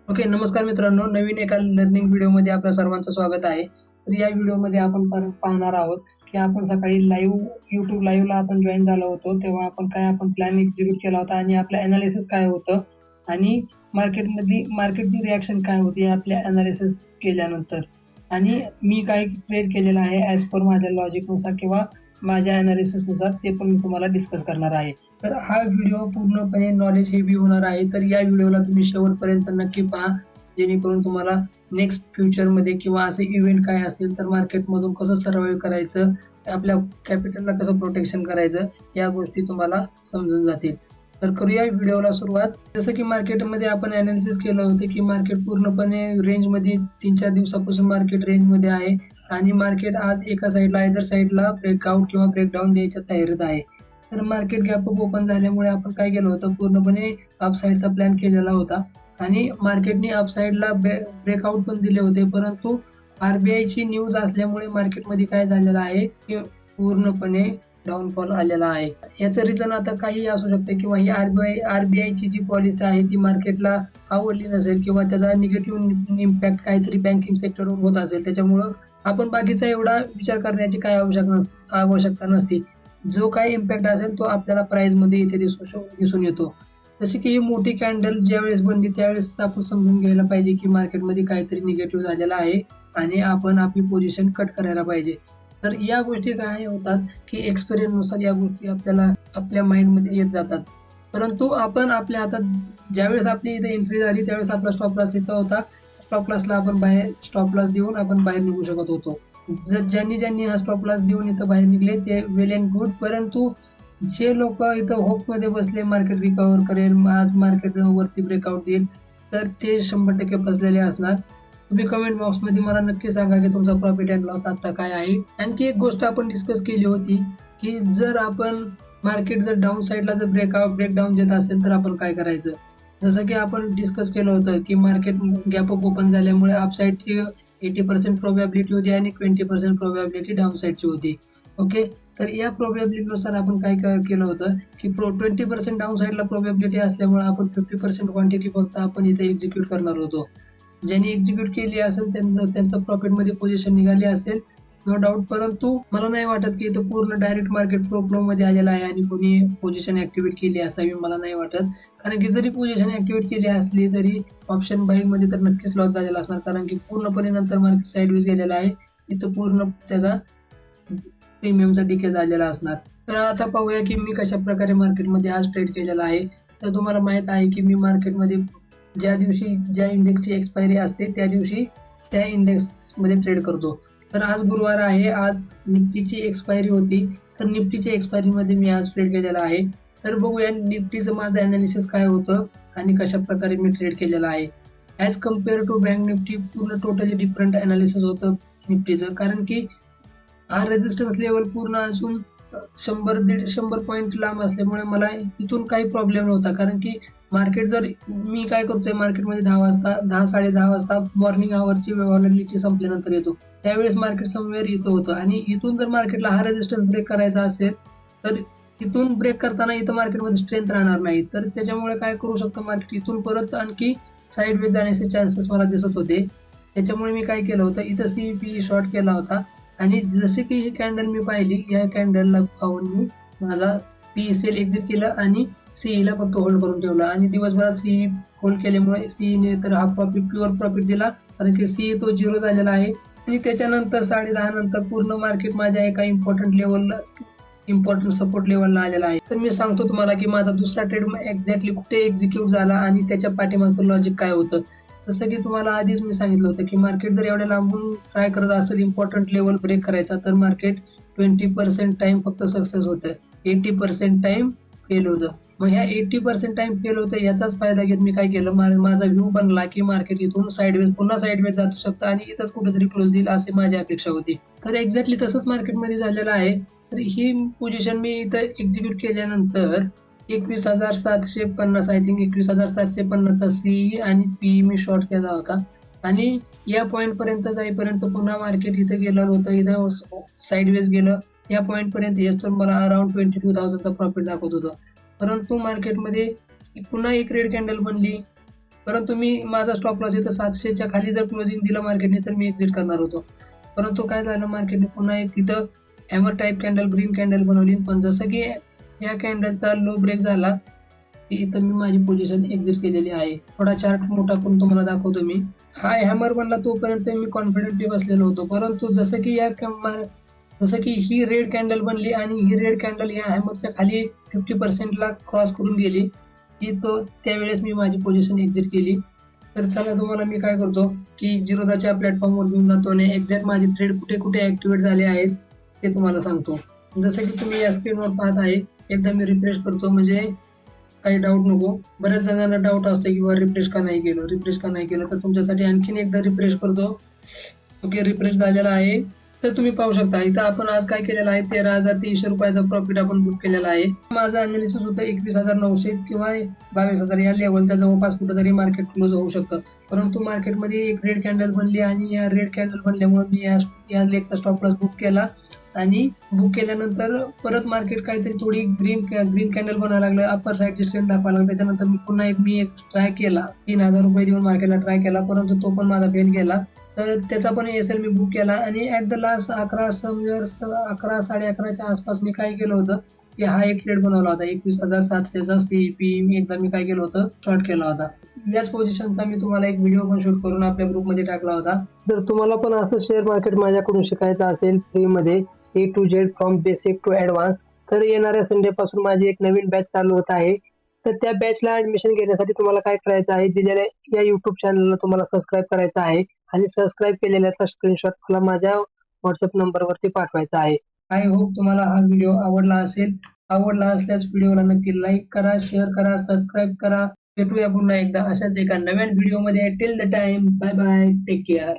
Okay, नमस्कार मित्रांनो. नवीन एका लर्निंग व्हिडिओमध्ये आपल्या सर्वांचं स्वागत आहे. तर या व्हिडिओमध्ये आपण पाहणार आहोत, की आपण सकाळी YouTube लाईव्हला आपण जॉइन झालो होतो. तेव्हा आपण प्लॅन एक्झिक्यूट केला होता आणि आपलं एनालिसिस काय होतं आणि मार्केटची रिएक्शन काय होती आपल्या एनालिसिस केल्यानंतर. आणि मी काय ट्रेड केलेलं आहे ॲज पर माझ्या लॉजिकनुसार किंवा माझ्या एनालिसिसनुसार ते पण मी तुम्हाला डिस्कस करणार आहे. तर हा व्हिडिओ पूर्णपणे नॉलेज हेवी होणार आहे. तर या व्हिडिओला तुम्ही शेवटपर्यंत नक्की पहा, जेणेकरून तुम्हाला नेक्स्ट फ्युचरमध्ये किंवा असे इव्हेंट काय असेल तर मार्केटमधून कसं सर्व्हाइव्ह करायचं, आपल्या कॅपिटलला कसं प्रोटेक्शन करायचं, या गोष्टी तुम्हाला समजून जातील. तर करूया व्हिडिओला सुरुवात. जसं की मार्केटमध्ये आपण अनालिसिस केलं होतं की मार्केट पूर्णपणे रेंजमध्ये 3-4 दिवसापासून मार्केट रेंजमध्ये आहे आणि मार्केट आज एका साईडला ब्रेकआउट किंवा ब्रेकडाऊन द्यायच्या तयारीत आहे. तर मार्केट गॅप अप ओपन झाल्यामुळे आपण काय केलं होतं, पूर्णपणे अपसाईडचा प्लॅन केलेला होता आणि मार्केटने अपसाईडला ब्रेकआउट पण दिले होते. परंतु आरबीआयची न्यूज असल्यामुळे मार्केटमध्ये काय झालेलं आहे की पूर्णपणे डाऊनफॉल आलेला आहे. याचं रिझन आता काही असू शकते किंवा ही आरबीआयची जी पॉलिसी आहे ती मार्केटला आवडली नसेल किंवा त्याचा निगेटिव्ह इम्पॅक्ट काहीतरी बँकिंग सेक्टरवर होत असेल. त्याच्यामुळं आपण बाकीचा एवढा विचार करण्याची काय आवश्यकता नसते. जो काही इम्पॅक्ट असेल तो आपल्याला प्राइसमध्ये इथे दिसून येतो. जशी की ही मोठी कॅन्डल ज्यावेळेस बनली त्यावेळेस आपण समजून घ्यायला पाहिजे की मार्केटमध्ये काहीतरी निगेटिव्ह झालेला आहे आणि आपण आपली पोझिशन कट करायला पाहिजे. तर या गोष्टी काय होतात की एक्सपिरियन्सनुसार या गोष्टी आपल्याला आपल्या माइंडमध्ये येत जातात. परंतु आपण आपल्या हातात ज्यावेळेस आपली इथे एंट्री झाली त्यावेळेस आपला स्टॉप लॉस इथं होता. स्टॉप लॉसला आपण स्टॉप लॉस देऊन आपण बाहेर निघू शकत होतो. जर ज्यांनी हा स्टॉप लॉस देऊन इथं बाहेर निघले ते वेल अँड गुड. परंतु जे लोक इथं होपमध्ये बसले मार्केट रिकव्हर करेल, आज मार्केट वरती ब्रेकआउट देईल, तर ते 100% फसलेले असणार. तुम्ही कमेंट बॉक्समध्ये मला नक्की सांगा की तुमचा प्रॉफिट अँड लॉस आजचा काय आहे. आणखी एक गोष्ट आपण डिस्कस केली होती की जर आपण मार्केट जर डाऊन साईडला जर ब्रेकडाऊन देत असेल तर आपण काय करायचं. जसं की आपण डिस्कस केलं होतं की मार्केट गॅप अप ओपन झाल्यामुळे अपसाईडची 80% प्रोबॅबिलिटी होती आणि 20% प्रोबॅबिलिटी डाऊन साईडची होती. ओके, तर या प्रोबॅबिलिटीनुसार आपण काय केलं होतं की 20% डाऊन साईडला प्रोबॅबिलिटी असल्यामुळे आपण 50% क्वांटिटी फक्त आपण इथे एक्झिक्यूट करणार होतो. ज्यांनी एक्झिक्यूट केली असेल त्यांचं प्रॉफिटमध्ये पोझिशन निघाली असेल, नो डाऊट. परंतु मला नाही वाटत की इथं पूर्ण डायरेक्ट मार्केट फ्लोमध्ये आलेलं आहे आणि कोणी पोझिशन ऍक्टिव्हेट केली असावी, मला नाही वाटत. कारण की जरी पोझिशन ऍक्टिव्हेट केली असली तरी ऑप्शन बाईंग मध्ये तर नक्कीच लॉस झालेला असणार, कारण की पूर्णपणे नंतर मार्केट साईडवेज गेलेला आहे. इथं पूर्ण त्याचा प्रीमियमचा डिके झालेला असणार. तर आता पाहूया की मी कशा प्रकारे मार्केटमध्ये आज ट्रेड केलेला आहे. तर तुम्हाला माहित आहे की मी मार्केटमध्ये ज्या दिवशी ज्या इंडेक्सची एक्सपायरी असते त्या दिवशी त्या इंडेक्समध्ये ट्रेड करतो. तर आज गुरुवार आहे, आज निफ्टीची एक्सपायरी होती. तर निफ्टीच्या एक्सपायरीमध्ये मी आज ट्रेड केलेला आहे. तर बघूया निफ्टीचं माझं अनालिसिस काय होतं आणि कशा प्रकारे मी ट्रेड केलेला आहे. As compare to bank Nifty पूर्ण टोटली डिफरंट अनालिसिस होतं निफ्टीचं, कारण की हा रेजिस्टन्स लेवल पूर्ण अजून 100-150 पॉईंट लांब असल्यामुळे मला इथून काही प्रॉब्लेम नव्हता. कारण की मार्केट जर मी काय करतोय मार्केटमध्ये 10-10:30 वाजता मॉर्निंग आवरची व्हॉलॅटिलिटी संपल्यानंतर येतो. त्यावेळेस मार्केट समवेअर इथं होतं आणि इथून जर मार्केटला हा रेजिस्टन्स ब्रेक करायचा असेल तर इथून ब्रेक करताना इथं मार्केटमध्ये स्ट्रेंथ राहणार नाही. तर त्याच्यामुळे काय करू शकतं मार्केट इथून परत आणखी साईडवेज जाण्याचे चान्सेस मला दिसत होते. त्याच्यामुळे मी काय केलं होतं, इथं CPE शॉर्ट केला होता आणि जसे की ही कॅन्डल मी पाहिली, या कॅन्डलला पाहून मी माझा PE सेल एक्झिट केलं आणि CE ला फक्त होल्ड करून ठेवला आणि दिवसभरात CE होल्ड केल्यामुळे CE ने तर हा प्युअर प्रॉफिट दिला, कारण की CE तो 0 झालेला आहे. आणि त्याच्यानंतर 10:30 नंतर पूर्ण मार्केट माझ्या एका इम्पॉर्टंट सपोर्ट लेवलला आलेला आहे. तर मी सांगतो तुम्हाला की माझा दुसरा ट्रेड एक्झॅक्टली कुठे एक्झिक्यूट झाला आणि त्याच्या पाठीमागचं लॉजिक काय होतं. जसं की तुम्हाला आधीच मी सांगितलं होतं की मार्केट जर एवढ्या लांबून ट्राय करत असेल इम्पॉर्टंट लेवल ब्रेक करायचा तर मार्केट 20% टाइम फक्त सक्सेस होतं, 80% टाइम फेल होतं. मग ह्या 80% टाइम फेल होतं याचाच फायदा घेत मी काय केलं, माझा व्ह्यू बनला की मार्केट इथून पुन्हा साईडवेज जाऊ शकतं आणि इथंच कुठेतरी क्लोज देईल अशी माझी अपेक्षा होती. तर एक्झॅक्टली तसंच मार्केटमध्ये झालेलं आहे. तर ही पोझिशन मी इथं एक्झिक्यूट केल्यानंतर 21,750 आय थिंक 21,750चा CE आणि PE मी शॉर्ट केला होता आणि या पॉईंट पर्यंत जाईपर्यंत पुन्हा मार्केट इथं गेलं होतं, इथं साईडवेज गेलं. या पॉईंट पर्यंत येतो मला अराउंड 22,000चा प्रॉफिट दाखवत होतं. परंतु मार्केटमध्ये पुन्हा एक रेड कॅन्डल बनली परंतु मी माझा स्टॉप लॉस इथं 700च्या खाली जर क्लोजिंग दिलं मार्केटने तर मी एक्झिट करणार होतो. परंतु काय झालं, मार्केटने पुन्हा एक तिथं hammer type candle, green candle बनवली. पण जसं की या कॅन्डलचा लो ब्रेक झाला की इथं मी माझी पोझिशन एक्झिट केलेली आहे. थोडा चार्ट मोठा करून तुम्हाला दाखवतो मी. हा हॅमर बनला तोपर्यंत मी कॉन्फिडेंटली बसलेलो होतो. परंतु जसं की ही रेड कॅन्डल बनली आणि ही रेड कॅन्डल या हॅमरच्या खाली 50% क्रॉस करून गेली की त्यावेळेस मी माझी पोझिशन एक्झिट केली. तर चला तुम्हाला मी काय करतो की जिरोधाच्या प्लॅटफॉर्मवर घेऊन जातो आणि एक्झॅक्ट माझे ट्रेड कुठे कुठे ऍक्टिव्हेट झाले आहेत ते तुम्हाला सांगतो. जसं की तुम्ही या स्क्रीनवर पाहत आहे, एकदा मी रिफ्रेश करतो म्हणजे काही डाऊट नको. बऱ्याच जणांना डाऊट असतो की रिफ्रेश का नाही केलं, तर तुमच्यासाठी आणखीन एकदा रिफ्रेश करतो. ओके, रिफ्रेश झालेला आहे. तर तुम्ही पाहू शकता इथं आपण आज काय केलेलं आहे, 13,300 रुपयाचा प्रॉफिट आपण बुक केलेला आहे. माझं अनालिसिस होतं 21,900 किंवा 22,000 या लेवलच्या जवळपास कुठेतरी मार्केट क्लोज होऊ शकतं. परंतु मार्केटमध्ये एक रेड कॅन्डल बनली आणि या रेड कॅन्डल बनल्यामुळे मी या लेगचा स्टॉप लॉस बुक केला आणि बुक केल्यानंतर परत मार्केट काहीतरी थोडी ग्रीन कॅन्डल बनायला लागलं, अप्पर साईडची स्ट्रेंथ दाखवायला लागलं. त्याच्यानंतर मी पुन्हा एक ट्राय केला, 3,000 रुपये देऊन मार्केटला ट्राय केला, परंतु तो पण माझा फेल गेला. तर त्याचा पण एसएल मी बुक केला आणि ऍट द लास्ट 11 11:30च्या आसपास मी काय केलं होतं की हा एक ट्रेड बनवला होता 21,700चा सीईपी. एकदा मी काय केलं होतं, शॉर्ट केला होता. याच पोझिशनचा मी तुम्हाला एक व्हिडिओ पण शूट करून आपल्या ग्रुपमध्ये टाकला होता. जर तुम्हाला पण असं शेअर मार्केट माझ्याकडून शिकायचं असेल फ्रीमध्ये A to Z from basic to advance, तर येणाऱ्या संडे पासून माझी एक नवीन बॅच चालू होत आहे. तर त्या बॅचला ऍडमिशन घेण्यासाठी तुम्हाला काय करायचं आहे, दिलेल्या या युट्यूब चॅनलला तुम्हाला सबस्क्राईब करायचं आहे आणि सबस्क्राईब केलेल्याचा स्क्रीनशॉट मला माझ्या व्हॉट्सअप नंबरवरती पाठवायचा आहे. आय होप तुम्हाला हा व्हिडिओ आवडला असेल. आवडला असल्यास व्हिडिओला नक्की लाईक करा, शेअर करा, सबस्क्राईब करा. भेटूया पुन्हा एकदा अशाच एका नव्या व्हिडिओमध्ये. Till the time, bye bye, take care.